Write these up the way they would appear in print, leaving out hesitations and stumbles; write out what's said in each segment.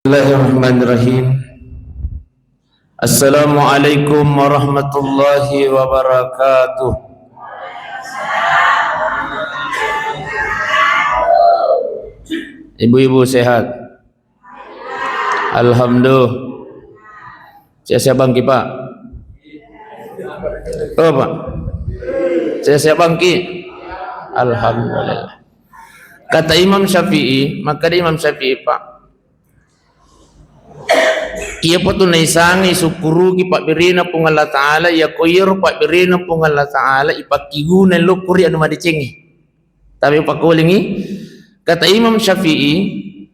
Bismillahirrahmanirrahim. Assalamualaikum warahmatullahi wabarakatuh. Ibu-ibu sehat? Alhamdulillah. Siap-siap bangki Pak? Oh Pak? Siap-siap bangki? Alhamdulillah. Kata Imam Syafi'i, maka Imam Syafi'i Pak, ia patunay sangi sukurugi Pak birina pung Allah Ta'ala, ia koyero Pak birina pung Allah Ta'ala, ipakigunan lukuri anu madicengi. Tapi Pak kulingi, kata Imam Syafi'i,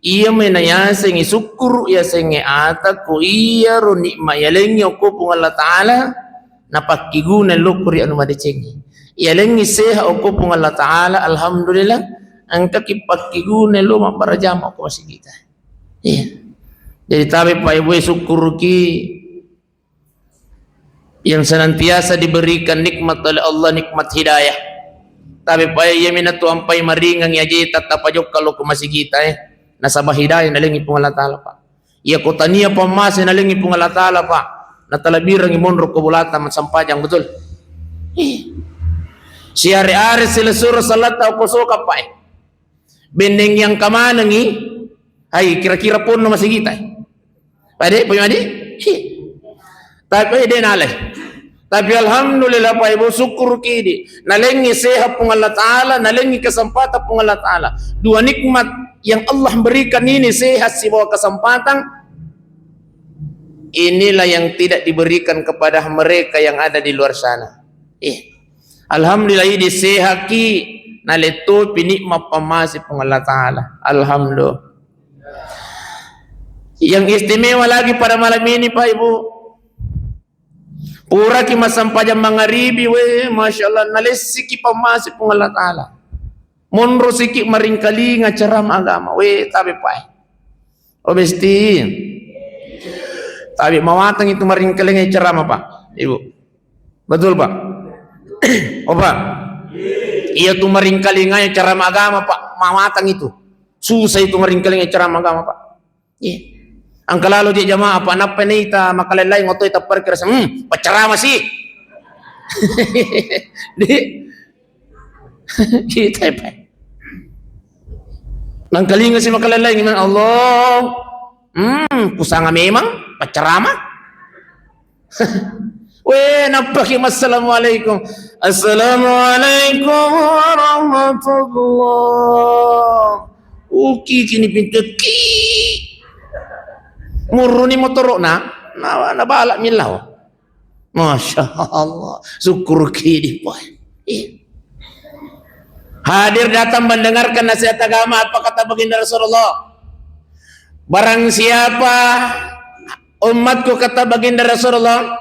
ia menayasengi syukur ia senge ata ko iya ro nikma yalengi ko pung Allah Ta'ala napakigunan lukuri anu madicengi. Yalengi seha ko pung Allah Ta'ala, alhamdulillah angka kipakigunan lo maparajama ko masih kita. Iya. Jadi tabi Pak Ibu syukur ki yang senantiasa diberikan nikmat oleh Allah, nikmat hidayah. Tapi Pak Ibu minatu ampai maringang ya jadi tetap ajok kalau ku masih kita nasabah hidayah nalingi pung Allah Ta'ala Pak. Ya kotania pamase nalingi pung Allah Ta'ala Pak. Natalabirang imonro ko bulata masampajang betul. Si hari-hari sila surah salat tau ko soka Pak. Bendeng yang kamanangi ay kira-kira pun masih kita. Pade punya adik? Tapi dia naleh. Tapi alhamdulillah Pak Ibu syukur kidi. Nalengi sehat pun Allah Ta'ala, nalengi kesempatan pun Allah Ta'ala. Dua nikmat yang Allah berikan ini sehat si bawa kesempatan. Inilah yang tidak diberikan kepada mereka yang ada di luar sana. Alhamdulillah ini sehat ki naleto pinikmat pamasi pun Allah Ta'ala. Alhamdulillah. Yang istimewa lagi pada malam ini Pak Ibu, pura ki masampajang mangaribi we Masya Allah nalesiki pamasi pun Allah Ta'ala monro siki maringkali ngacaram agama we tabi Pak obesti tabi mawatang itu maringkali ngacaram Pak Ibu betul Pak oh Pak iya tu maringkali ngacaram agama Pak mawatang itu susah itu maringkali ngacaram agama Pak iya. Angka lalu dia jamaah apa napa nih ta makalelai ngotoy ta perkira pacarama sih. Di kita apa? Nang kalinga si makalelai gimana Allah. Kusanga memang pacarama. Weh napaki assalamualaikum. Assalamualaikum warahmatullah. Uki kini pintu ki. Muruni motorok na balak milau. Masya Allah syukur kini Pak. Hadir datang mendengarkan nasihat agama. Apa kata baginda Rasulullah? Barang siapa umatku kata baginda Rasulullah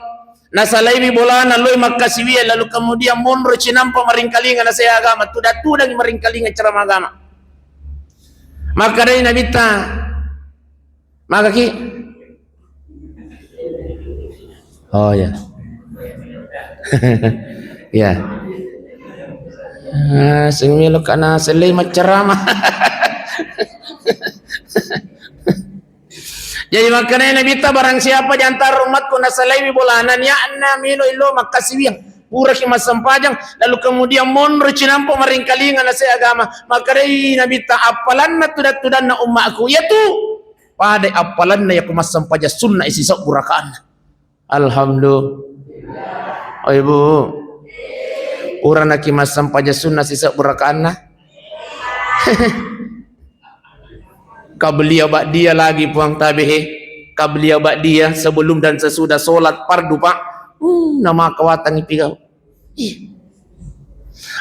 nasalaibi bolana loy makasiwiya lalu kemudian munro cinampa maringkalingan nasihat agama tudah maringkalingan ceramah agama maka dari Nabi ta maka ki oh ya ya sing milo kana selai macerama. Jadi makanya Nabi ta barang siapa di antara umatku nasalai bulanan ya anna milo ilo makasiwiyang pura ki masampajang lalu kemudian monro cinampo maringkalingan nasihat agama maka dari Nabi ta apalanna tudat-tudanna umatku ya tu pada apalan na yaku masampaja sunnah isi sok burakaan. Alhamdulillah. Oh Ibu, urang nak masampaja sunnah isi sok burakaan na. Kabelia bak dia lagi puang tabihe. Kabelia bak dia sebelum dan sesudah solat fardu Pak. Nama kawatan ipigau.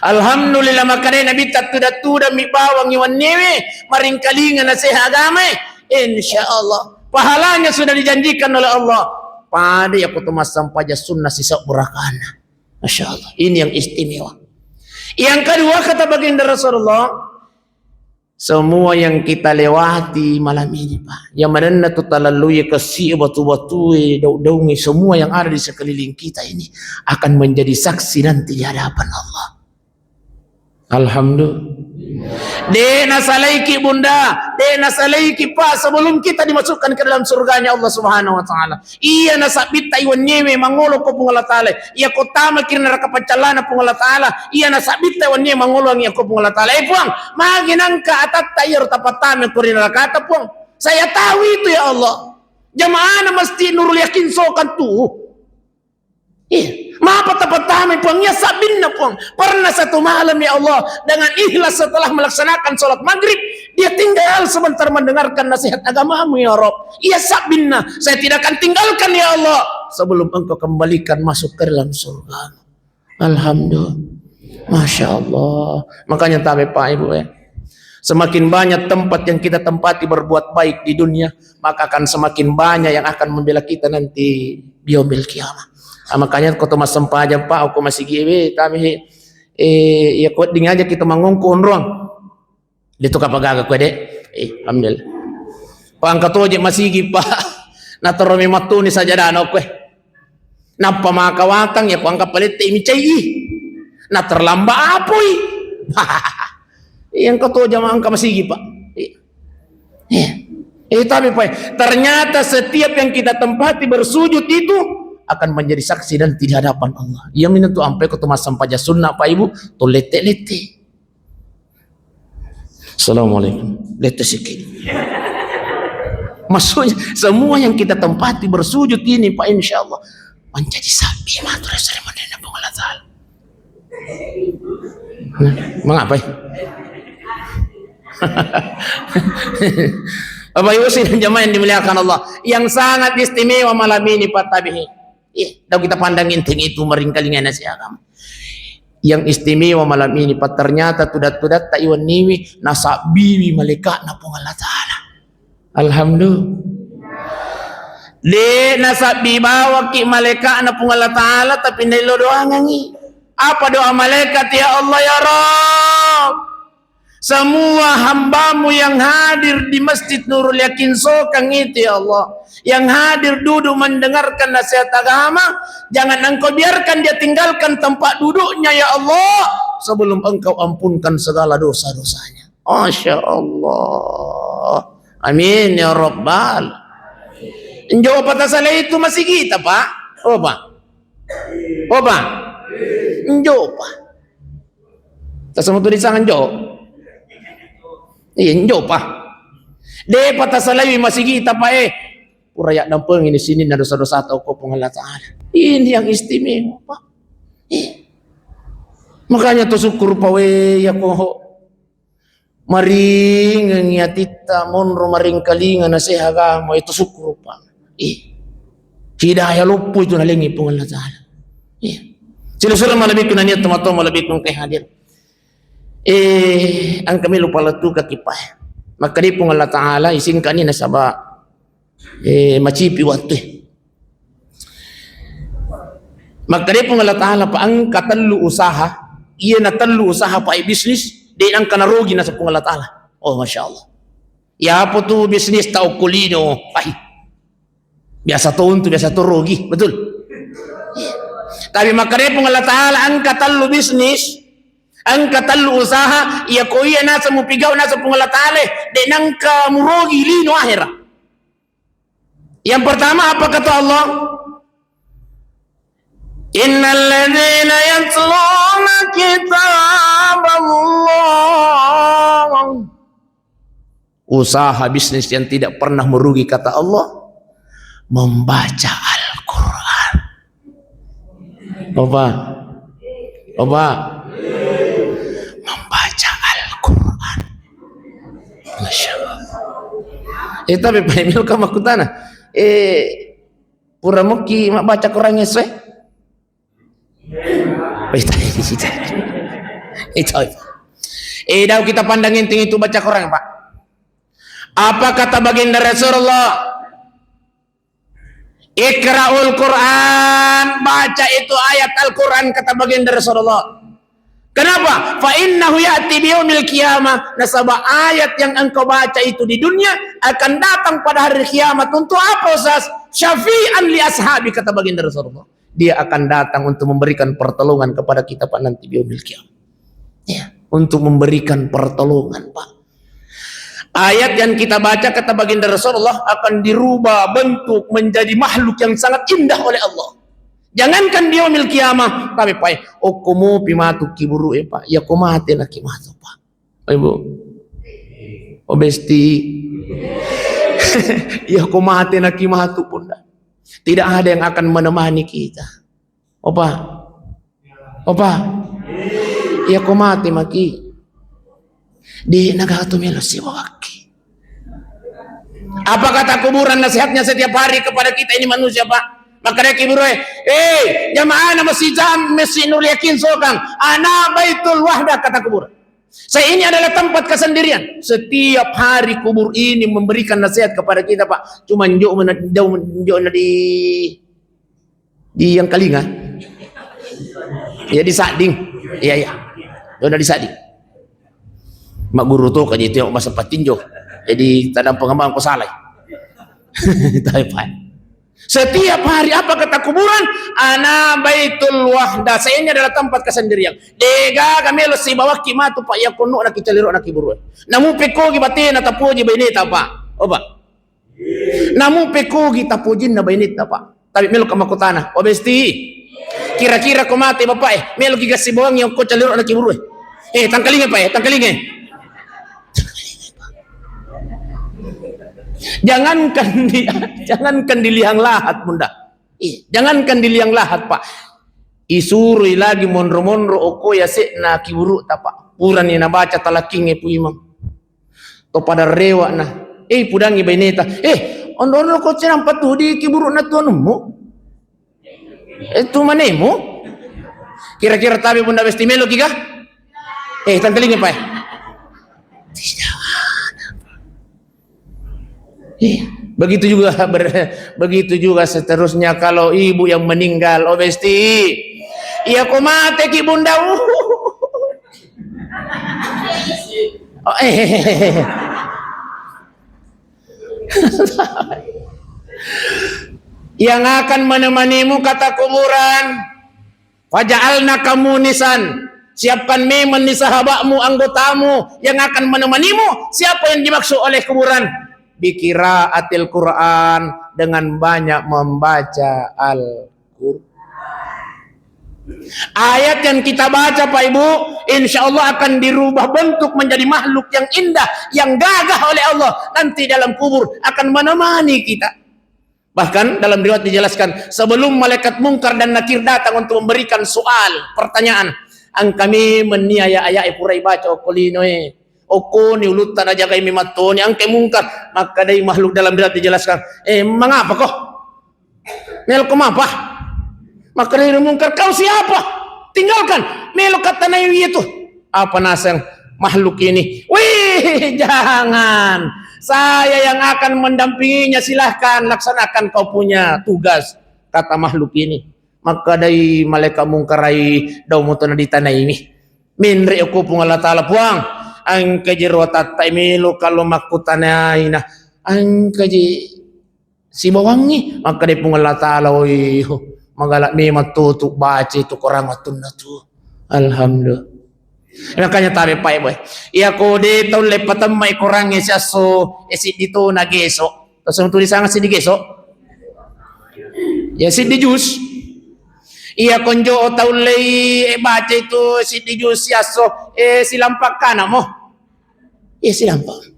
Alhamdulillah makanya Nabi tak tuda mi bawang iwan newe maringkalingan nasihat agama. Insya Allah pahalanya sudah dijanjikan oleh Allah pada aku tuh masampaja sunnah sisa burakana. Masya Allah ini yang istimewa. Yang kedua kata baginda Rasulullah semua yang kita lewati malam ini Pak yang mana tu talaluye kasih batu-batu daungi semua yang ada di sekeliling kita ini akan menjadi saksi nanti di hadapan Allah. Alhamdulillah. Dek nasalaiki bunda, dek nasalaiki pak, sebelum kita dimasukkan ke dalam surganya Allah Subhanahu wa taala. Iya nasabita iwan nyewe mangolo ko pung Allah taala. Iya ko tama kir neraka pacalana pung Allah taala. Iya nasabita iwan nyewe mangolo ang iya ko pung Allah taala. Puang, maginangka atat tayo tapatame ko rin nakata puang. Saya tahu itu ya Allah. Jamaah na mesti nurul yakin sokan tu. Iya. Mapatapatami puang, ya sabin na puang. Pernah satu malam ya Allah, dengan ikhlas setelah melaksanakan sholat maghrib, dia tinggal sebentar mendengarkan nasihat agamamu ya Rabb. Ya sabin na, saya tidak akan tinggalkan ya Allah sebelum engkau kembalikan masuk ke dalam surga. Alhamdulillah, Masya Allah. Makanya tabe Pak Ibu ya, semakin banyak tempat yang kita tempati berbuat baik di dunia, maka akan semakin banyak yang akan membela kita nanti di yaumil qiyamah. Makanya kau mas sempaja Pak, aku masih giwe, tapi ya kuat ding aja kita mangungkun ruang. Dito kapag ko dek. Alhamdulillah. Pangkat aja masih gi Pak. Na toromi matuni saja dano ko. Na pamakawatang ya ko ang kapalit imi chay. Na terlamba apoy. Yang kau jamaah angka masih gi Pak. Tapi Pak, ternyata setiap yang kita tempati bersujud itu akan menjadi saksi dan di hadapan Allah. Ia minat tu ampai ketemu sampaja sunnah Pak Ibu, tu lete-lete. Assalamualaikum. Lete sikit. Maksudnya semua yang kita tempati bersujud ini Pak, insya Allah menjadi sapi matur seremoninya Allah Taala. Mengapa? Bapak Ibu dan jamaah yang dimuliakan Allah, yang sangat istimewa malam ini Pak Tabihi. Dah kita pandangin ting itu meringkalingan nasi agama. Yang istimewa malam ini Pak, ternyata tudat-tudat tak iwan niwi nasabiwi malaikat na pung Allah Ta'ala. Alhamdulillah. Le nasabi bawa ki malaikat na pung Allah Ta'ala, tapi nilo doa ngangi. Apa doa malaikat? Ya Allah ya Rabb, semua hambamu yang hadir di Masjid Nurul Yakin Sokang itu ya Allah, yang hadir duduk mendengarkan nasihat agama, jangan engkau biarkan dia tinggalkan tempat duduknya ya Allah sebelum engkau ampunkan segala dosa-dosanya. Masya Allah. Amin ya Rabbal. Enjo patah salah itu masih kita Pak. Pak. Pak. Enjo Pak. Tak semua tuh disangan jo. Iya enjo Pak. De patah salah masih kita Pak Purayak dampeng ini sini ada dosa-dosa atau kau pengalat Ta'ala. Ini yang istimewa Pak. Makanya tu syukur pawe ya koho. Maring ngiatita monro maring kalinga nasihat agama itu syukur Pak. Hidayah lupu itu nalingi pengalat Ta'ala. Sila-sila malabik ko na niya tumato malabik kong kay hadir. Ang kami lupa latu kakipay. Magkali pengalat Ta'ala ising kanina saba macipi waktu. Magkali pengalat Ta'ala pa ang katallu usaha, iya na tallu usaha pa bisnis, di ang kanarugi na sa pengalat Ta'ala. Oh Masya Allah. Ya po tu bisnis tao kulino, biasa to untuk biasa to rugi, betul. Tapi makanya pengalat Ta'ala ang katallu bisnis, ang katallu usaha, iya ko iya nasa mupigaw nasa pengalat Ta'ala, di nang kamurugi lino akhirah. Yang pertama apa kata Allah? Innal ladzina yatluna kitaballah. Usaha bisnis yang tidak pernah merugi kata Allah, membaca Al-Quran. Apa? Membaca Al-Quran. Masya Allah. Tapi Pak Emil kamu kutana. Pura muki mak baca Quran ngeswe. Itu. Daw kita pandangin ting itu baca Quran Pak. Apa kata baginda Rasulullah? Iqra'ul Quran, baca itu ayat Al-Quran kata baginda Rasulullah. Kenapa? Fa innahu ya'ti biyaumil qiyamah. Nasabah ayat yang engkau baca itu di dunia akan datang pada hari kiamat untuk apa Ustaz? Syafi'an li ashabi kata baginda Rasulullah. Dia akan datang untuk memberikan pertolongan kepada kita Pak nanti biyaumil qiyamah. Ya. untuk memberikan pertolongan, Pak. Ayat yang kita baca kata baginda Rasulullah akan dirubah bentuk menjadi makhluk yang sangat indah oleh Allah. Jangankan dia yaumil kiamah, tapi Pak, okumu pimatu kiburu Pak, ya komate na kimatu Pak. Ibu, obesti, ya komate na kimatu pun. Tidak ada yang akan menemani kita. Opa, ya komate maki. Di nagatumelo si waki. Apa kata kuburan nasihatnya setiap hari kepada kita ini manusia, Pak? Maka dia kiburu, jamaah nama si jam mesti nur yakin sokang, ana baitul wahdah kata kuburan. Saya ini adalah tempat kesendirian. Setiap hari kubur ini memberikan nasihat kepada kita, Pak. Cuma njuk di yang Kalinga. Ya di Sading. Iya. Udah di Sading. Mak guru tuh kayak itu masa patinjo. Jadi tanda pengembangan ko salah. Setiap hari apa kata kuburan? Ana baitul wahda. Saya ini adalah tempat kesendirian. Dega kami lo si bawah kimatu Pak ya kuno nak kicaliro nak kiburu. Namu peko gibatin na tapuji bainita Pak. Oba. Namu peko gitapujin na bainita Pak. Tapi melo kamakutana. Obesti. Kira-kira ko mati Bapak melo gigasi bawang yang ko caliro nak kiburu. Tangkalinge Pak tangkalinge. Jangankan di liang lahat bunda. Jangankan di liang lahat Pak. Isurui lagi monro-monro oko ya na kiburu ta Pak. Puran ni nabaca talaking pu imam. To pada rewa na. Pudangi baineta. Ondo ko cenang patu di kiburu na tuanmu. Itu manemu. Kira-kira tabi bunda bestimelo kiga? Tangkalinge Pak. Begitu juga seterusnya kalau ibu yang meninggal obesti iya ko mate ki bunda yang akan menemanimu kata kuburan faja'alna kamunisan siapkan memang di sahabatmu anggotamu yang akan menemanimu siapa yang dimaksud oleh kuburan bikiraatil Quran dengan banyak membaca Al-Quran. Ayat yang kita baca Pak Ibu, insya Allah akan dirubah bentuk menjadi makhluk yang indah, yang gagah oleh Allah. Nanti dalam kubur akan menemani kita. Bahkan dalam riwayat dijelaskan, sebelum malaikat mungkar dan nakir datang untuk memberikan soal, pertanyaan, angkami meniaya ayat purai baca okolinoe. Oko ni ulutan aja kay mimato ni angke mungkar maka dari makhluk dalam riwayat dijelaskan mengapa kok melo apa maka dari mungkar kau siapa tinggalkan melo kata na itu apa nasang makhluk ini wih jangan saya yang akan mendampinginya silahkan laksanakan kau punya tugas kata makhluk ini maka dari malaikat mungkar ai daw mo to na di tanay ini minre ko pung Allah taala puang ang kajirwata taimilu kalau makutanay na ang kaji si bawangi maka di pung Allah taala oi magalak ni matutuk baca itu korang matun na tu alhamdulillah makanya tabi pa boy iya ko di taon lepatan may korang siya so esi dito nageso tapos ang tulisan nga si digeso ya si di jus iya konjo o taulay baca itu si di jus siya so silampak ka na mo silampak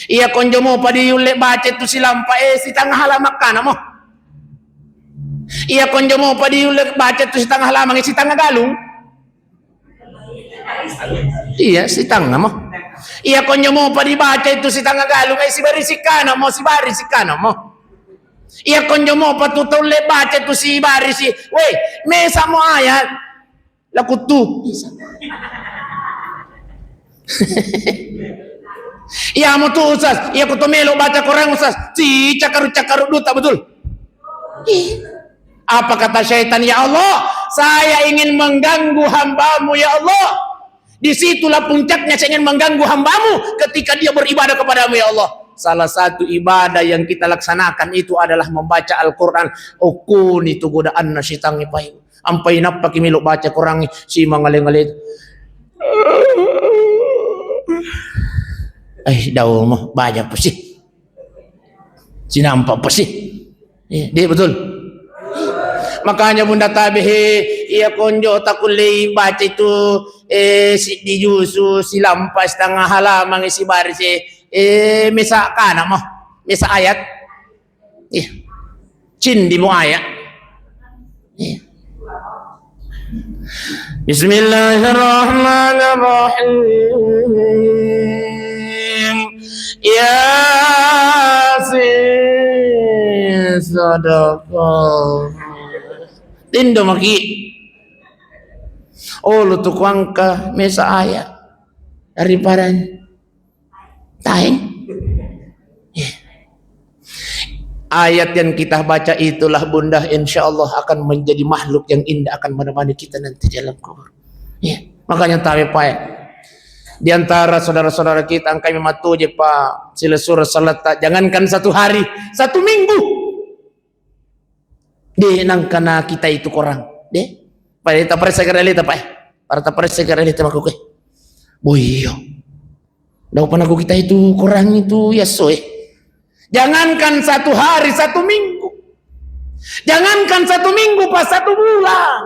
iya konjo mo padi ule baca itu silampak si tangah halamak ka na mo iya konjo mo padi ule baca itu si tangah halamak si tangah galung iya si tangah mo iya konjo mo padi baca itu si tangah galung si barisi ka na mo si barisi ka na mo iya konjo mo patutau le baca itu si barisi weh mesa mo ayat lakutu iya mo tu usas iya ko melo baca korang usas si cakaru duta betul apa kata syaitan ya Allah saya ingin mengganggu hambamu ya Allah disitulah puncaknya saya ingin mengganggu hambamu ketika dia beribadah kepadamu ya Allah salah satu ibadah yang kita laksanakan itu adalah membaca Al-Quran okun itu godaan na sitang ipahin ampai napak imilok baca Quran si mangaling-aling Daw mo banyak pa sih. Sinampak pa sih. Dia betul. Makanya Bunda Tabihi iya konjo takulay baca itu di Yusu si lampas tengah halaman isi baris misa kana mo misa ayat cindi mo ayat Bismillahirrahmanirrahim Yasin sadaqah tindo maki lu tukwang ka mesa ayat dari paran taing ayat yang kita baca itulah Bunda insyaallah akan menjadi makhluk yang indah akan menemani kita nanti dalam kubur makanya tawe pae di antara saudara-saudara kita ang kami matuje pa sila surah salat jangankan 1 hari 1 minggu nang kana kita itu kurang pada kita persegarelita para persegarelita makuke boyo daw panaku kita itu kurang itu ya jangankan 1 hari 1 minggu jangankan 1 minggu pas 1 bulan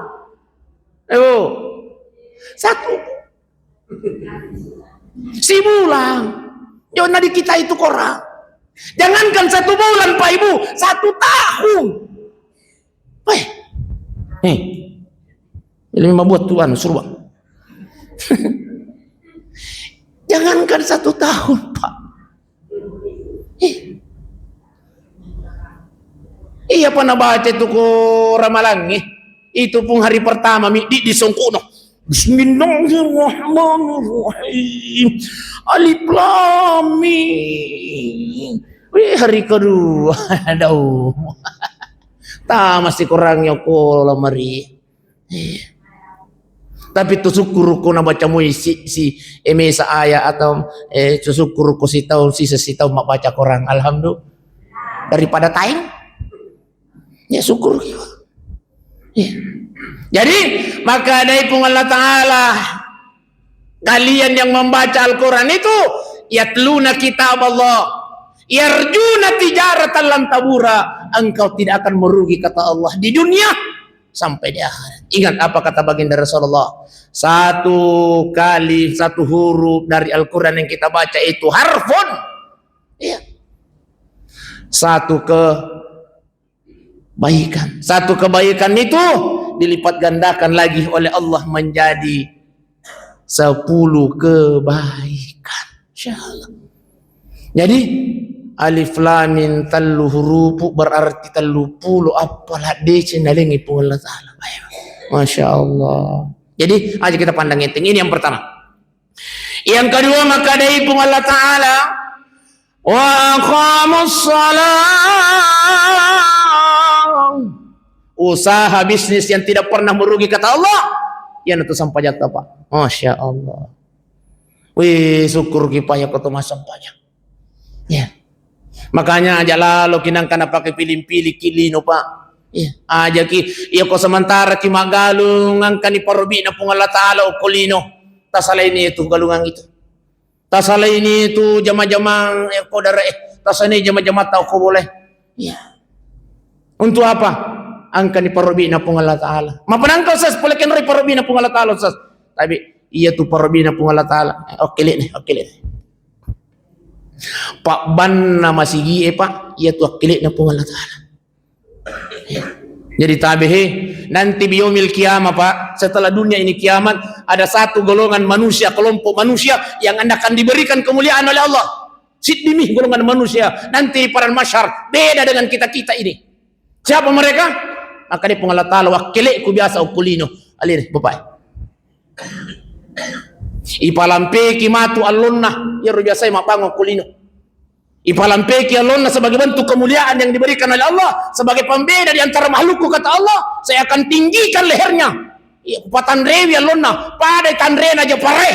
1 si bulan jona di kita itu kurang jangankan 1 bulan Pak Ibu 1 tahun ini membuat Tuhan suruh jangankan 1 tahun Pak iya pernah baca itu ko ramalan itu pun hari pertama di songkono Bismillahirrahmanirrahim Alif Lam Mim hari kedua aduh masih kurangnya ko lamari tapi tu syukur ko na baca mo si emesa aya atau syukur ko si tahun mak baca kurang alhamdulillah daripada taing ya syukur jadi maka dari pun Allah Ta'ala kalian yang membaca Al-Quran itu yatluna kitab Allah yarjuna tijaratan lan tabura engkau tidak akan merugi kata Allah di dunia sampai di akhirat. Ingat apa kata baginda Rasulullah 1 kali 1 huruf dari Al-Quran yang kita baca itu harfun 1 kebaikan 1 kebaikan itu dilipat gandakan lagi oleh Allah menjadi 10 kebaikan insyaallah. Jadi Alif Lam Mim 3 huruf berarti 30 apalah dece nalingi pun Allah Ta'ala. Masya Allah. Jadi aja kita pandang itu. Ini yang pertama. Yang kedua maka dari pun Allah Ta'ala wa aqamus salam usaha bisnis yang tidak pernah merugi kata Allah yang itu sampai jatuh Pak. Masya Allah. Wih syukur kipaya kau masam pajak. Makanya aja lalu kinang kana pakai pilih-pilih kilino Pak. Aja ki iya ko sementara ki magalung angkan ni parobi na pung Allah Ta'ala o kulino. Tasalay ni itu galungang itu. Tasalay ni itu jama-jama ko dara tasalay jama-jama tao ko boleh. Untuk apa? Angkan ni parobi na pung Allah Ta'ala. Mapanangkaw sas pulekin ri parobi na pung Allah Ta'ala sas. Tapi iya tu parobi na pung Allah Ta'ala. Oke nih. Pak ban na masigi Pak iya tu akilit na pung Allah Ta'ala. Jadi tabihi nanti biyaumil kiamah Pak setelah dunia ini kiamat ada 1 golongan manusia kelompok manusia yang akan diberikan kemuliaan oleh Allah sidimih golongan manusia nanti para masyar beda dengan kita ini siapa mereka maka di pung Allah Ta'ala wakile ku biasa ukulino alir bapak ipalampe kimatu allonna ya biasa mapango kulino ipalampeki Allah sebagai bentuk kemuliaan yang diberikan oleh Allah sebagai pembeda di antara makhlukku kata Allah saya akan tinggikan lehernya patan rewi Allah pada tanre aja pare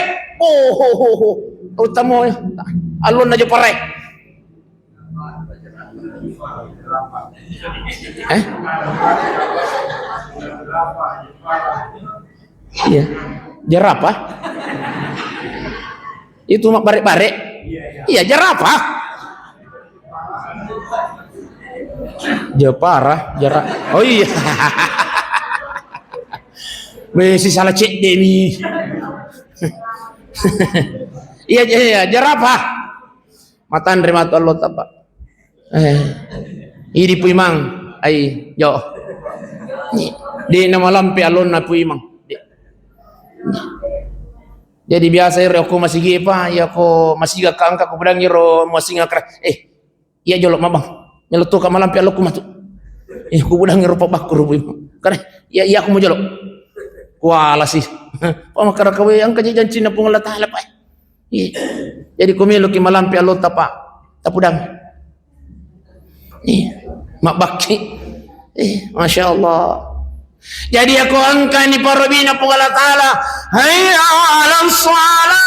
utama Allah aja pare iya jerapah itu mak bare-bare Iya, jerapah. Jepara, jarak. Oh iya. Masih salah cek deh nih. Iya, iya, jerapah. Mata nerima Allah apa? Ini puimang, ai, yo. Di nama lampi alon na puimang. Jadi biasa aku masih gipa, ya aku masih gak kangka aku pedang ro masih ngakra. Iya jolok mabang. Nyelutu ka malampi alok ku matu. Aku pedang ro papak ku puimang. Karena iya aku mau jolok. Kuala sih. Pamakara kawe ang kajijan Cina pung Allah Taala pa. Jadi kumilo ki malampi alok tapa. Tapudang. Mak bakti. Masya Allah. Jadi aku angka ni para bina pung Allah Ta'ala. Hayya 'alas shalah.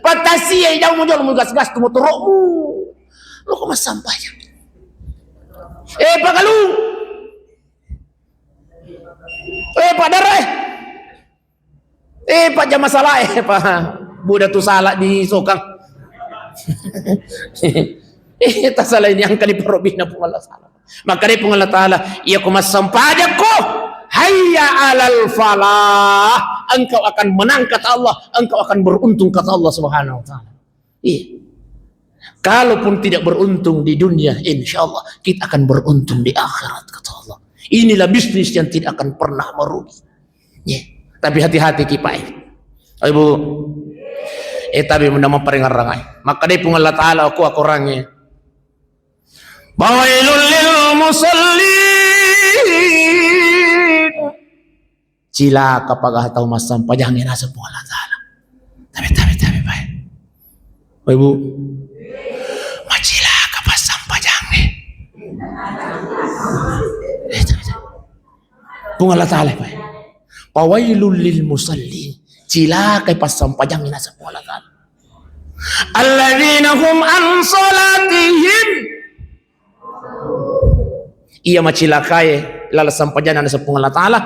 Patasi ay daw mo jol mo gas-gas tumuturo mo. Lo ko masampaya. Pagalu. Pak Darai. Pak jam masalah Pak budak tu salah di sokang. Tak salah ini yang kali perobina pun Allah salah. Maka dia pun Allah Ta'ala, ia kumasampajak ko. Hayya 'alal falah. Engkau akan menang kata Allah, engkau akan beruntung kata Allah Subhanahu wa taala. Kalaupun tidak beruntung di dunia, insya Allah kita akan beruntung di akhirat kata Allah. Inilah bisnis yang tidak akan pernah merugi. Tapi hati-hati kipai. Ibu. Tapi menama peringarangai. Maka dia pun Allah Ta'ala aku orangnya. Bawailul lil musallin. Cilaka pagah tahu masam pajangin asa pun Allah Ta'ala. Tapi baik. Ibu. Macilaka pasam pajangin. Pun Allah Ta'ala baik. Pawailul lil musallin. Cilaka pasam pajangin asa pun Allah Ta'ala. Alladzina hum an salatihim. Ia macilakai lala sampajan sa pung Allah Ta'ala.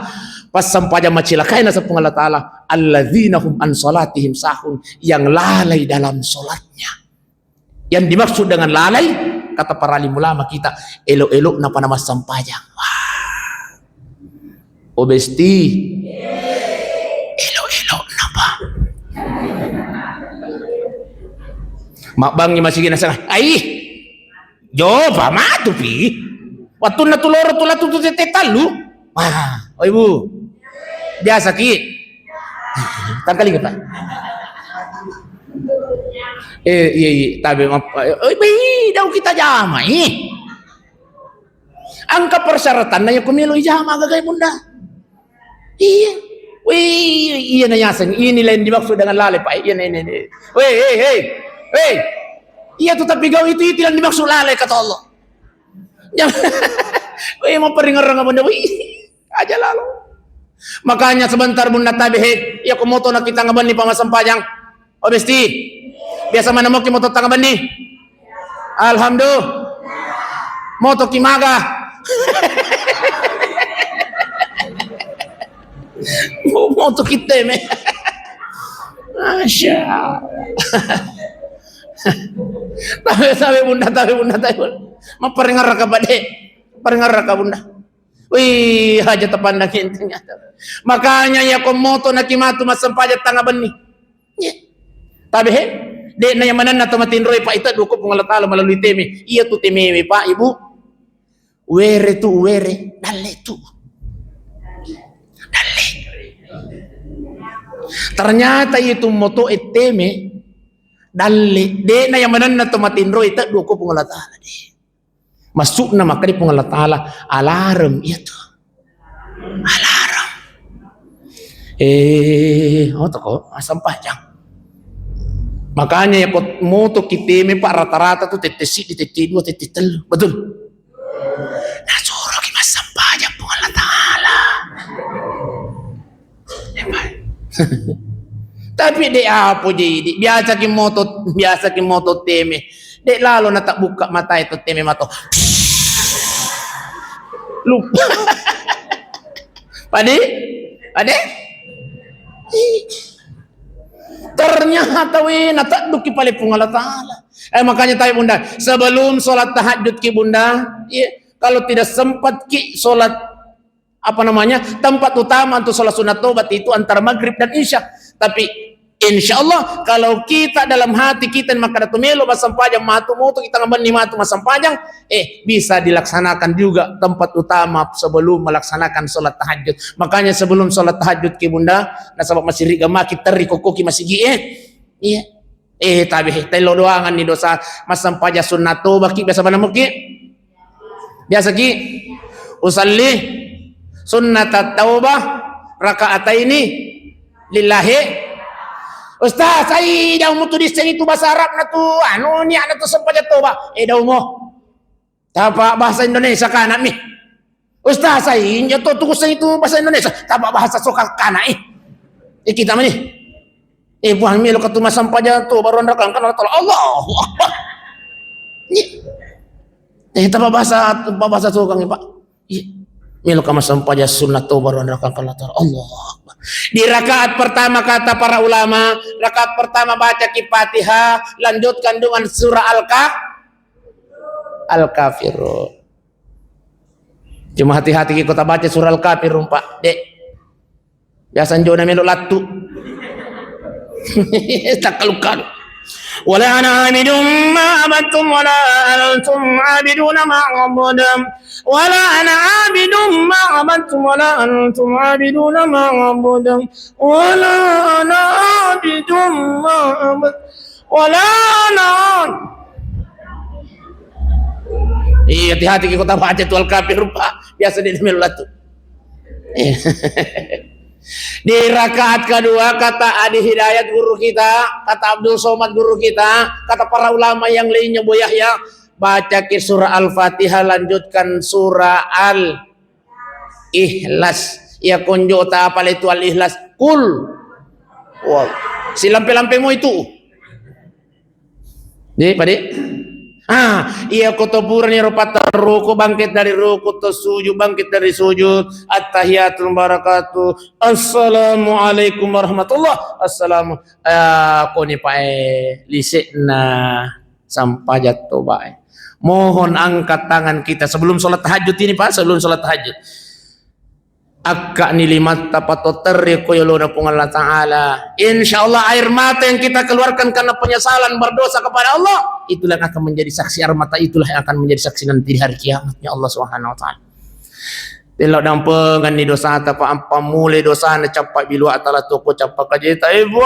Pas sampajan macilakai na sa pung Allah Ta'ala. Alladzina hum an salatihim sahun. Yang lalai dalam solatnya. Yang dimaksud dengan lalai, kata para alim ulama kita, elok-elok na panama sampajang. Obesti. Elok-elok na pa. Makbang masih gina sana. Joba matu pi. Waktu na tuloro tula tutu tetetalu. Ibu. Biasa ki. Tangkali ka pa. Tabi daw kita jama angka persyaratan na yung kumilo jama gagay bunda. Iya na yasan. Ini lain dimaksud dengan lalai pak. Ini. Iya tu tapi gaw itu lang dimaksud lalai kata Allah. Mau peringaran bunda. Aja lalu. Makanya sebentar bunda tabi ya kumoto na kita ngaban ni pamasampajang. Obesti. Biasa mana mo kimoto tangaban ni? Alhamdulillah. Moto kimaga. Moto kita me. Masya. Tapi bunda. Maparingar ka ba de? Paringar ka bunda. Wih, haja tapandang intinya. Makanya ya komoto na kimatu masampajat tangaban ni. Tapi de na yamanan na tumatinroy pa ita duko pong Allah Ta'ala melalui teme. Iya tu teme pak ibu. Were dalle tu. Dalle. Ternyata itu moto teme dalle de na yamanan na tumatinroy ita duko pong Allah Ta'ala de. Masuk na maka di pong Allah Ta'ala alarm itu. Alarm. Toko asam panjang. Makanya ya moto kitime pak rata-rata tuh tetesi di teti 2 teti 3. Betul. Nah suruh kita sampahnya pun Allah Ta'ala. Tapi dek apa jadi biasa ki moto teme. Dek lalu na tak buka mata itu teme mato. Lupa. Pade? Ternyata nataduk pala pung Allah Ta'ala. Makanya tayo bunda, sebelum sholat tahajud ki bunda, kalau tidak sempat ki sholat tempat utama untuk sholat sunat taubat itu antara maghrib dan isya. Tapi insya Allah kalau kita dalam hati kita maka tumelo masampajang matu kita ngamban ni matu masampajang, bisa dilaksanakan juga tempat utama sebelum melaksanakan sholat tahajud. Makanya sebelum sholat tahajud ki bunda, nasabab masih riga maki teri kokoki masih iya. Tapi telo doangan ni dosa masampaja sunat taubat ki biasa mana ki? Biasa ki usalli sunnat taubah rakaataini lillahi. Ustaz, saya daw mo tulis itu bahasa Arab na to. Ano niya na to sampaja tauba? Daw mo. Tapa bahasa Indonesia kana mi. Ustaz, saya inyo to tukus itu bahasa Indonesia. Tapa bahasa sokal kana kita man buang mi lo katuma sampaja to baron rakang kana Allahu Akbar. Tapa bahasa sokang Pak. Milo kama sampaja sunnah to baron rakang kana Allahu Akbar. Di rakaat pertama kata para ulama, rakaat pertama baca Fatihah, lanjutkan dengan surah Al-Kafirun. Cuma hati-hati kita baca surah Al-Kafirun Pak, Dek. Biasa jona melo latu. Tak kalukan. Wala ana abidum ma abattum wala antum abiduna ma abudum wala ana abidum ma abattum wala antum abiduna ma abudum wala ana abidum ma abat wala ana. Hati-hati kita baca tu Al-Kafirun Pak, biasa dia melo latu. Di rakaat kedua kata Adi Hidayat guru kita, kata Abdul Somad guru kita, kata para ulama yang lainnya Bu Yahya, baca ki surah Al-Fatihah lanjutkan surah Al-Ikhlas. Ya konjo ta apa itu Al-Ikhlas? Kul. Wow. Si lampe-lampemu itu. Pade. Iya kutuburan ya rupata ruku bangkit dari ruku to sujud bangkit dari sujud at-tahiyatul barakatuh assalamualaikum warahmatullah assalamu koni pae lisikna sampajat to bae. Mohon angkat tangan kita sebelum sholat tahajud ini Pak, sebelum sholat tahajud. Akka nilimat tapato terri koyolona pung Allah Ta'ala. InsyaAllah air mata yang kita keluarkan karena penyesalan berdosa kepada Allah, itulah yang akan menjadi saksi. Air mata itulah yang akan menjadi saksi nanti di hari kiamatnya Allah Subhanahu Wa Ta'ala. Telo dampengan ni dosa ata pa ampa mule dosa na capai bilu atala toko capai kajeta ibu.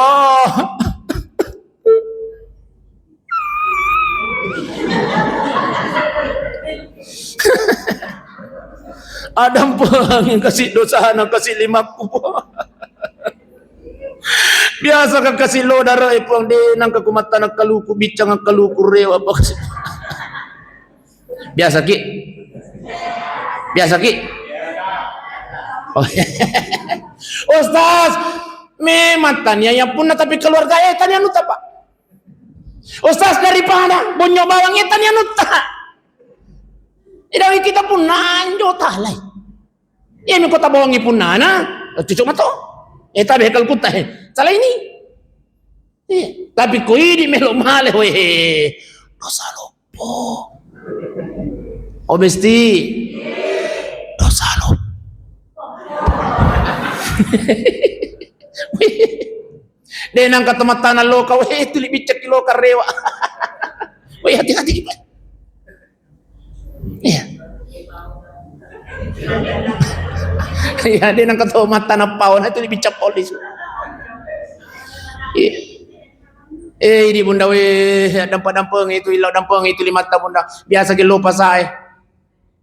Adam pang kasih dosa na kasih 50. Biasa ka kasih lo dara ipang di nang kakumata na kaluku bicang ang kaluku rewa apa kasih. Biasa ki. Oh. Ustaz, memang tanya yang punna tapi keluarga tanya nuta Pak. Ustaz dari mana? Bonyo bawang tanya nuta. Idawi kita pun nanjo talay. Iya mi kota bawangi pun nana, cucuk mato. Tapi hekal kuta salah ini. Tapi ko ini melo male we. Dosa lopo. Obesti. Dosa lopo. Denang katamatan loka we tuli bicak loka rewa. We hati-hati Pak. Iya. Ya dia nang ketua mata na paon itu dibicap polis. Di bunda we dampang itu ilau dampang itu lima ta bunda biasa ke lupa saya.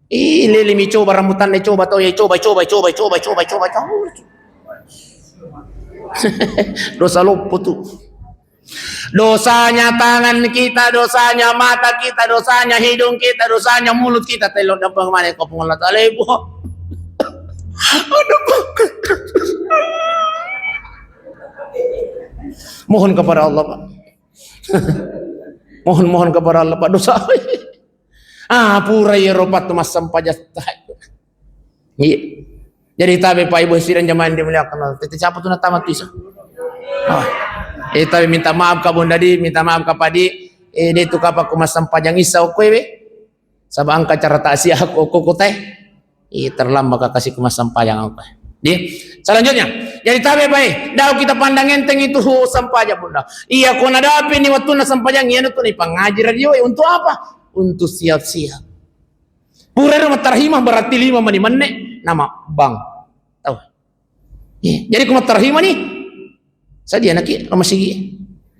Lili coba rambutan ni coba to coba. Dosa lupa tu. Dosanya tangan kita, dosanya mata kita, dosanya hidung kita, dosanya mulut kita. Telok dampang mana kau pengolah talebo. Mohon kepada Allah Pak. Mohon kepada Allah Pak dosa. Pura ya ropat mas sampajat. Iya. Jadi tabi Pak Ibu hadirin jamaah yang dimuliakan Allah. Tete siapa tuh tamat bisa? Oh. Tabi minta maaf ka bunda di, minta maaf ka padi. Dia tu kapa ku masam pajang isau kowe we. Sabang ka cara taksi aku teh. Terlambat ka kasih ku masam pajang aku. Di. Selanjutnya, jadi tabi baik. Dah kita pandang enteng itu sampajang bunda. Iya ko nadapi ni waktu na sampajang iya tu ni pangaji radio untuk apa? Untuk siap-siap. Pura nama terhimah berarti 5 menit nama bang. Tahu? Jadi kuma terhimah nih. Saja nak rumah sigi.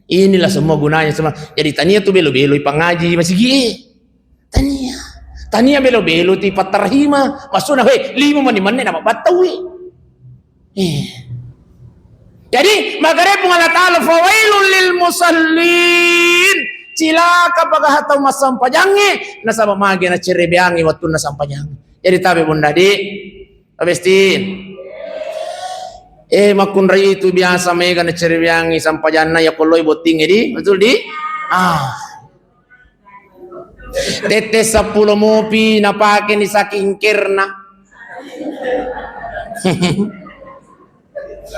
Inilah semua gunanya semua. Jadi tania tu belo-belo pangaji masih gi. Tania belo-belo ti terhimah. Maksudnya 5 menit nama batawi. Jadi magare pun Allah Ta'ala fawailul lil musallin. Cilaka pagahataw masampajangi nasaba magi na cirebiangi waktu na sampajangi. Jadi tabi bunda di abestin. Makunrai itu biasa mega na cirebiangi sampajanna ya koloi boting di betul di. Tete 10 mopi napake ni saking kirna.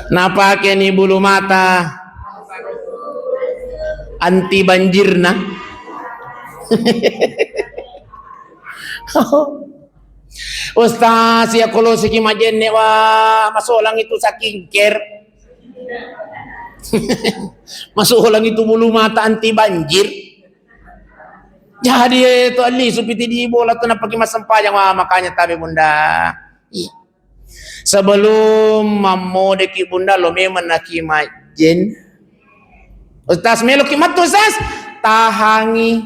Napake ni bulu mata anti banjirna. Ustaz ya kalau siki majenne wa masolang itu saking ker. Masolang itu bulu mata anti banjir. Jadi itu ali supiti di bola tu na pakai masampayang makanya tabi bunda. Sebelum mamodeki bunda lo memang naki majen. Ustaz melo kimat tu Ustaz tahangi.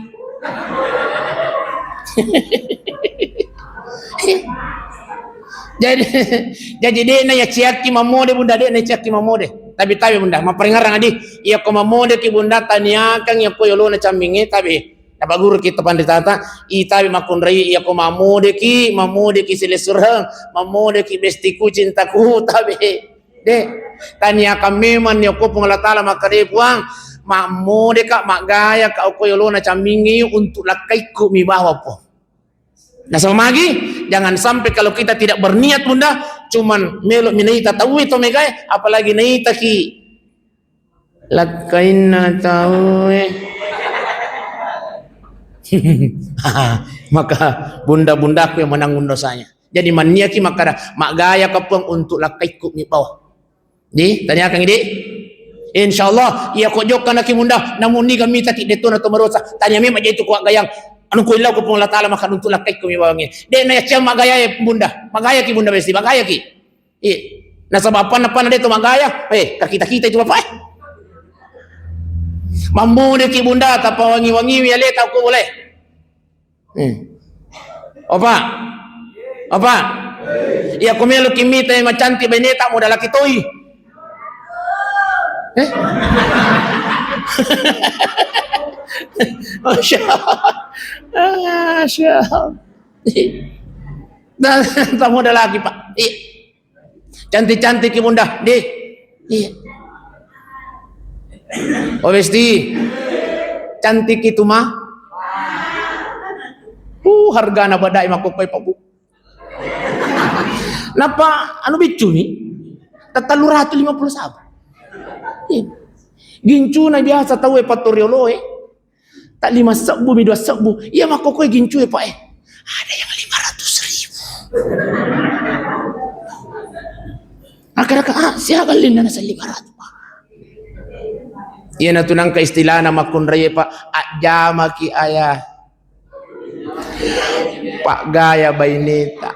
jadi dia na ya ciaki mamode bunda dia na ciaki mamode. Tapi bunda maperingarang adi iya ko mamode ki bunda taniakan ya ko yolo na camingi tapi dapat guru kita panditata tabi makunrai iya ko mamode ki silesurhang mamode ki bestiku cintaku tabi de taniakan memang ya ko pengalat taala makare puang makmode kak mak gaya kak ko yolo na camingi untuk lakaiku mi bawa po. Nah sama lagi jangan sampai kalau kita tidak berniat bunda cuman melok minaita tahu itu megai apalagi naita ki lakaina tahu maka bunda-bundaku yang menanggung dosanya. Jadi maniaki maka mak gaya kapung untuk lakaiku mi bawa. Di tanya kang ide insyaallah ia kojokan aki bunda namun ni kami tak detona to merosa tanya me maja itu kuat gayang anu ko ilau ko pun Allah Taala makan untuk lakai ko mi bawangi de na ya magaya bunda magaya ki bunda besi magaya ki na sabab apa na de to magaya kita itu apa mamune ki bunda tapa wangi-wangi ya leta ko boleh apa ya ko melo kimita macanti beneta mo dalaki toy Masya Allah. Dan tamu ada lagi pak. Cantik-cantik bunda. Obesti cantik itu mah. Harga na badai makukoy pak bu. Napa anu bicu nih? Tatalu 150 sahabat. Gincu na biasa tahu patoriolo tak 5 sebu, 2 sebu. Iya makokoy gincu pak ada yang 500.000. Akak siapa lina nasa 500 pak. Iya na tunang ka istilah na makunray pak ajama ki ayah pak gaya bainita.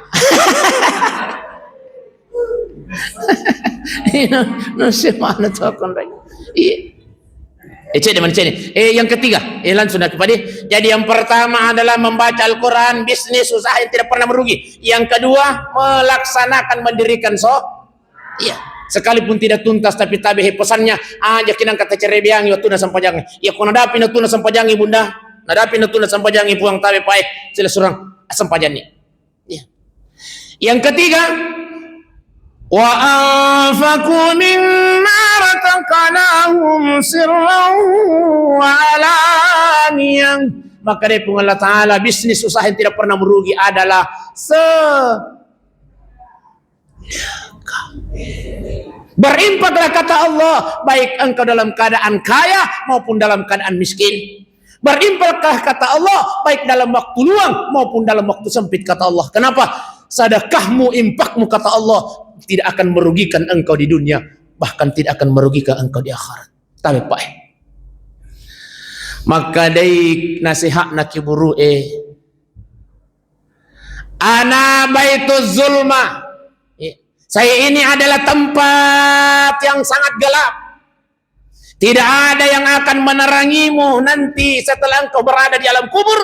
No sé mana tu akunray. Yang ketiga, langsung kepada. Jadi yang pertama adalah membaca Al-Quran, bisnis, usaha yang tidak pernah merugi. Yang kedua, melaksanakan mendirikan iya. Sekalipun tidak tuntas tapi tabihi pesannya aja kinang kata cerebiangi waktu na sampajangi. Ya kau nadapi na tuna sampajangi bunda, nadapi na tuna sampajangi puang tabi pae sila surang sampajangi. Iya. Yang ketiga, wa anfaqu mimma razaqnahum sirran wa alaniyah. Maka dari Allah Ta'ala bisnis usaha yang tidak pernah merugi adalah Berinfaklah kata Allah, baik engkau dalam keadaan kaya maupun dalam keadaan miskin. Berinfaklah kata Allah, baik dalam waktu luang maupun dalam waktu sempit kata Allah. Kenapa? Sedekahmu, infakmu kata Allah tidak akan merugikan engkau di dunia, bahkan tidak akan merugikan engkau di akhirat. Tapi Pak, maka dari nasihat nak kiburu ana baituz zulma. Saya ini adalah tempat yang sangat gelap. Tidak ada yang akan menerangimu nanti setelah engkau berada di alam kubur.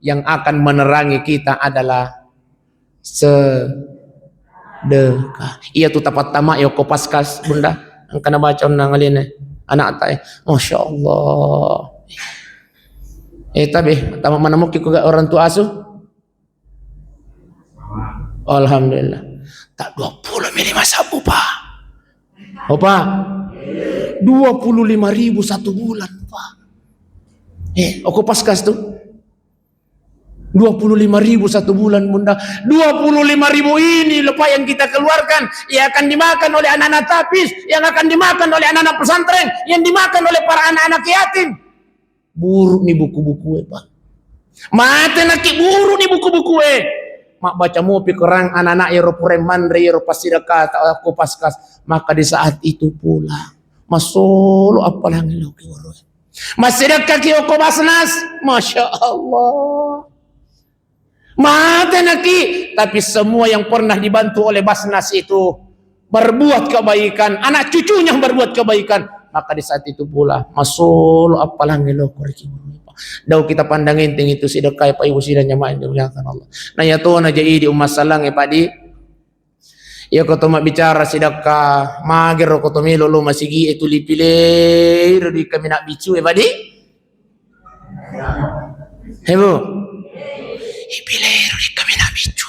Yang akan menerangi kita adalah sedekah. Iya tu tapat tamak yo ko paskas bunda. Ang kana baca nang alin anak tay. Masya Allah. Tapi tamak mana mungkin juga orang tua asuh. Alhamdulillah. Tak 20 mili sabu Pak. Pak. 25.000 satu bulan Pak. Aku paskas tu. 25.000 satu bulan bunda. 25.000 ini lepas yang kita keluarkan, yang akan dimakan oleh anak-anak tapis, yang akan dimakan oleh anak-anak pesantren, yang dimakan oleh para anak-anak yatim. Buruk nih buku-buku Pak. Mate nak buruk nih buku-buku mak baca mu pikerang anak-anak ya pureman ya pasidaka aku paskas, maka di saat itu pula masolo apalah ngelo ki waro masidaka ki ko basnas, masya Allah mate naki. Tapi semua yang pernah dibantu oleh basnas itu berbuat kebaikan, anak cucunya berbuat kebaikan, maka di saat itu pula masolo apalah ngelo ki daw kita pandangin ting itu sedekah pa ibu sidanya main dimuliakan Allah. Nah ya to na jadi umat salang padi. Ya ko to bicara sedekah mager ko to milo lo masigi itu lipile di kami nak bicu padi. Hebo. Ipile di kami nak bicu.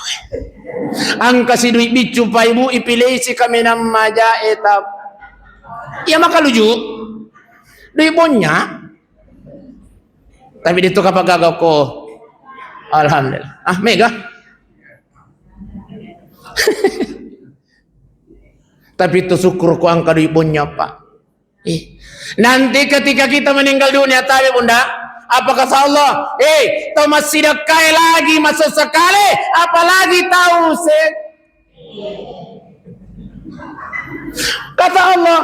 Angka si duit bicu pa ibu ipile si kami nak maja etap. Ya maka luju. Duit bonya tapi dito kapag gagaw ko, alhamdulillah. Mega. Tapi itu syukur ko ang kadibonnya Pak. Nanti ketika kita meninggal dunia tahu bunda, apa kata Allah? Thomas sedekah lagi masa sekali, apalagi tahu kata Allah,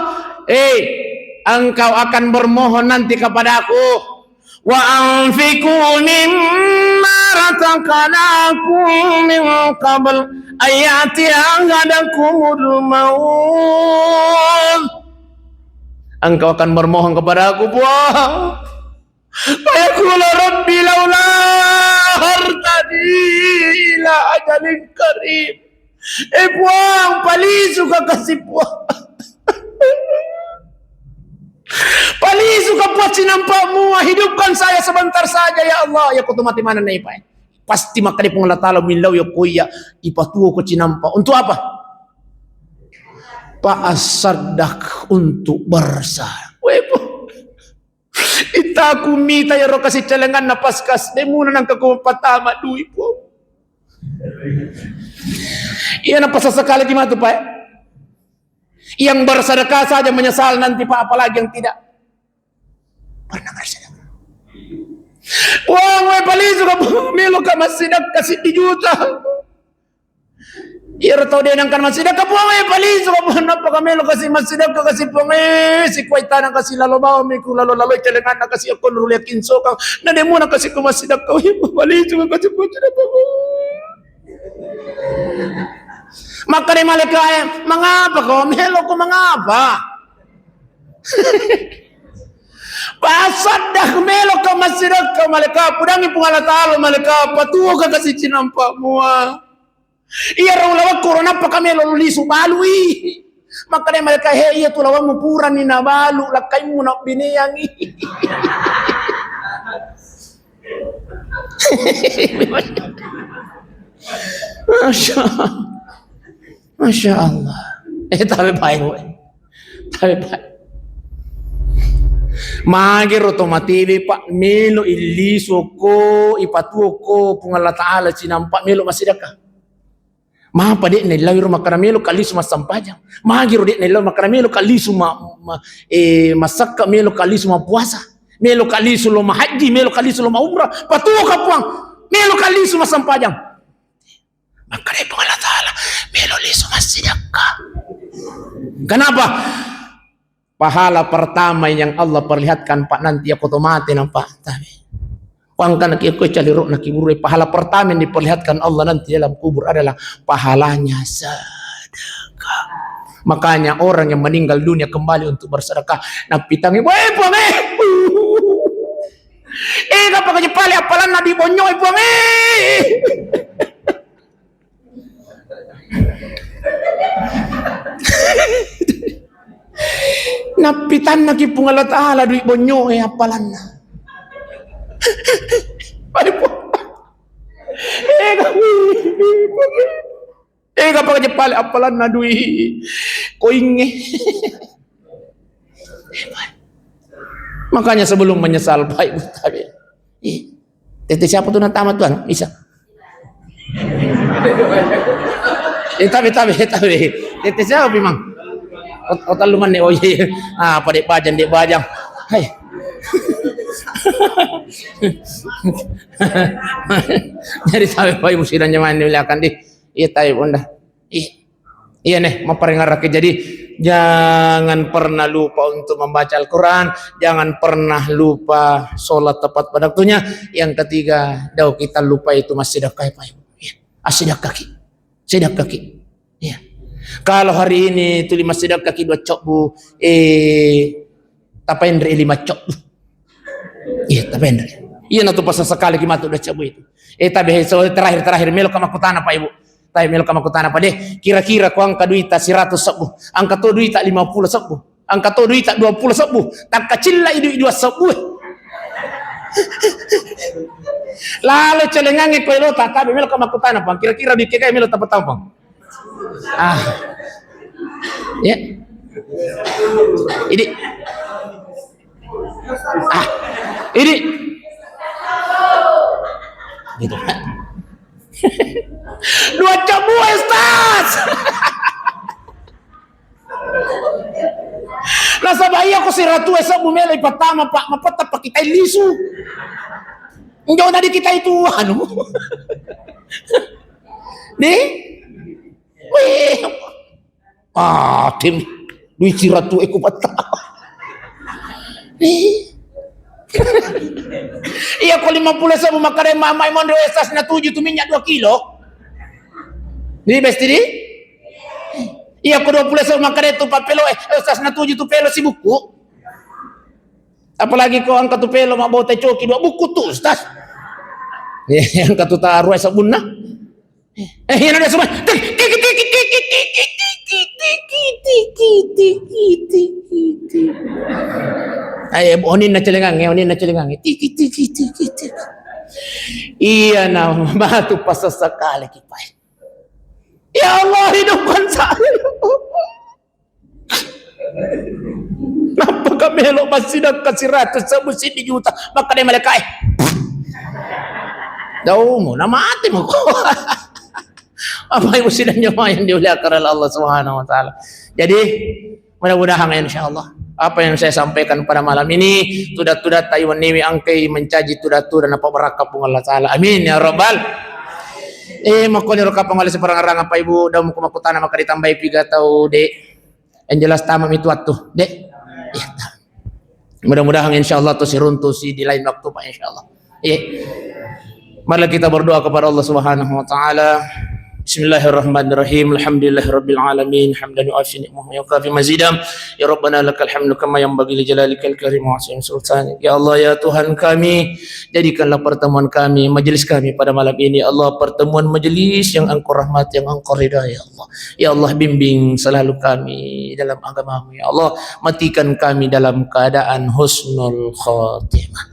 engkau akan bermohon nanti kepada aku. Wa anfiqu mimma razaqnakum min qabl ayati ahadakumul maut. Engkau akan bermohon kepada aku, buah. Fayaqulu rabbi laula hartani ila ajalin qarib. Buang paling suka kasih buah. Paling suka buat sinampakmu, hidupkan saya sebentar saja ya Allah. Ya kutu mati mana nih Pak? Pasti maka di pengelah ta'ala milau ya kuya ipatuo ko cinampa. Untuk apa? Pak asadak untuk bersah. Wepo. Itaku mita ya roh kasih celengan na paskas. Demuna nang kakumpatama duwi po. Iya na pasasekali di matu Pak. Yang bersedekah saja menyesal nanti Pak, apalagi yang tidak pernah bersedekah. Wah, gue paling suka melo ka masjidak kasih 1 juta. Iya tahu dia nangkan masjidak ka buang paling suka napa ka melo kasih masjidak ka kasih buang si kuaita nang kasih lalo bawa miku lalo celengan nang kasih akon ruliat kinso ka na demo nang kasih ka masjidak ka paling suka kasih buang apa. Maka ni malika mengapa kau melo ko mengapa? Pasadah melo ka masjidak ka malika pudangi pungala taalo malika patuo ka kasi cinampa mua. Iya raulawa korona pa kami lisu balui. Maka ni malika iya tu lawan mo pura ni nabalu lakay mo na biniyangi. Masya Allah. Tapi baik. Tapi baik. Magir otomatibi Pak melo iliso ko ipatuo ko pung Allah Ta'ala sinampak melo masidaka. Maha pada ni lawir makaramelo kalisu masampajang. Maha giro di nelaw makaramelo kalisu masak melo kalisu puasa. Melo kalisu lo haji, melo kalisu lo umrah. Patuo kapuang. Melo kalisu masampajang. Maka dari Allah Ta'ala melo lisu sedekah. Kenapa? Pahala pertama yang Allah perlihatkan Pak nanti aku mati nampak. Tapi pangkan aku caliruk nak kubur. Pahala pertama yang diperlihatkan Allah nanti dalam kubur adalah pahalanya sedekah. Makanya orang yang meninggal dunia kembali untuk bersedekah. Napitangi, buang kapag pali apalan na di bonyo buang Napitan na kipungalat ala di bonyo apalan na. Kapag pali apalan na dui koing. Makanya sebelum menyesal baik tapi tete siapa tuh yang tamat tuan bisa tapi tete siapa memang otak luman nih oh iya apa dek bajang hai jadi sampai baik musiran zaman ini akan di iya tahu bunda iya nih mau peringat jadi jangan pernah lupa untuk membaca Al-Quran, jangan pernah lupa sholat tepat pada waktunya. Yang ketiga, kita lupa itu masih sedekah Pak Ibu. Ya, sedekah kaki. Ya. Kalau hari ini tu 5 sedekah kaki 2 cok bu, tapendri 5 cok bu. Iya tapendri. Iya nanti pas sekali kita udah cok bu itu. Tapi terakhir melo kamakutana Pak Ibu. Tapi melo kamakutana pada kira-kira ko angka duit 100 sabu, angka to duit 50 sabu, angka to duit 20 sabu, tak kecil lah itu 2 sabu. Lalu celengange ko ilo tapi melo kamakutana pang kira-kira di kaya melo tapat pang. Ya. Ini gitu. 2 cabu Ustaz. Nasa bahaya ko si Ratu esa bumela ipatama pak mapata pa kita lisu. Enggak na di kita itu ano. Di? Weh. Tim duit si Ratu eko patama. Iya ko 50 sabu makare mamay mondo esas na 7 tu minyak 2 kilo. Ni besti di? Iya ko 20 sabu makare tu papelo esas na 7 tu pelo si buku. Apalagi ko angka tu pelo mabaw tay coki 2 buku tu Ustaz. Angka tu taruh sabun na. Yan ada semua. Ay, onin na celengang. Tiki. Iya na, matu pa sa sakali kipay. Ya Allah, hidupkan saya. Napaka-melo masidag kasi 100 sa busin di juta. Maka na malakay. Daw mo, namati mo ko. Apa yang mesti dan jemaah yang dimuliakan oleh Allah Subhanahu wa taala. Jadi mudah-mudahan insyaallah apa yang saya sampaikan pada malam ini tudat-tudat Taiwan niwi angkai mencaji tudat-tudat apa barakah pun Allah taala. Amin ya rabbal. Makoni roka pangali seperang-arang apa ibu dalam kumakutana maka ditambahi 3 tahu dek. Yang jelas tamam itu atuh dek. Ya, mudah-mudahan insyaallah tu siruntu si di lain waktu Pak insyaallah. Mari kita berdoa kepada Allah Subhanahu wa taala. Bismillahirrahmanirrahim. Alhamdulillahirabbil alamin. Hamdan yu'afi ni'mahu wa yukafi mazidam. Ya Rabbana lakal hamdu kama yanbaghi li jalalikal karim wa azim sultanik. Ya Allah ya Tuhan kami, jadikanlah pertemuan kami, majelis kami pada malam ini Allah pertemuan majelis yang Engkau rahmati, yang Engkau ridai ya Allah. Ya Allah bimbing selalu kami dalam agama-Mu ya Allah. Matikan kami dalam keadaan husnul khatimah.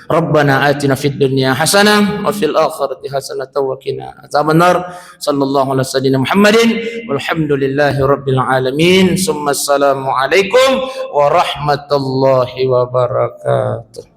Rabbana atina fid dunya hasanah wa fil akhirati hasanah wa qina adzabannar. Sallallahu alaihi wasallam Muhammadin walhamdulillahi rabbil alamin. Summa assalamu alaikum warahmatullahi wabarakatuh.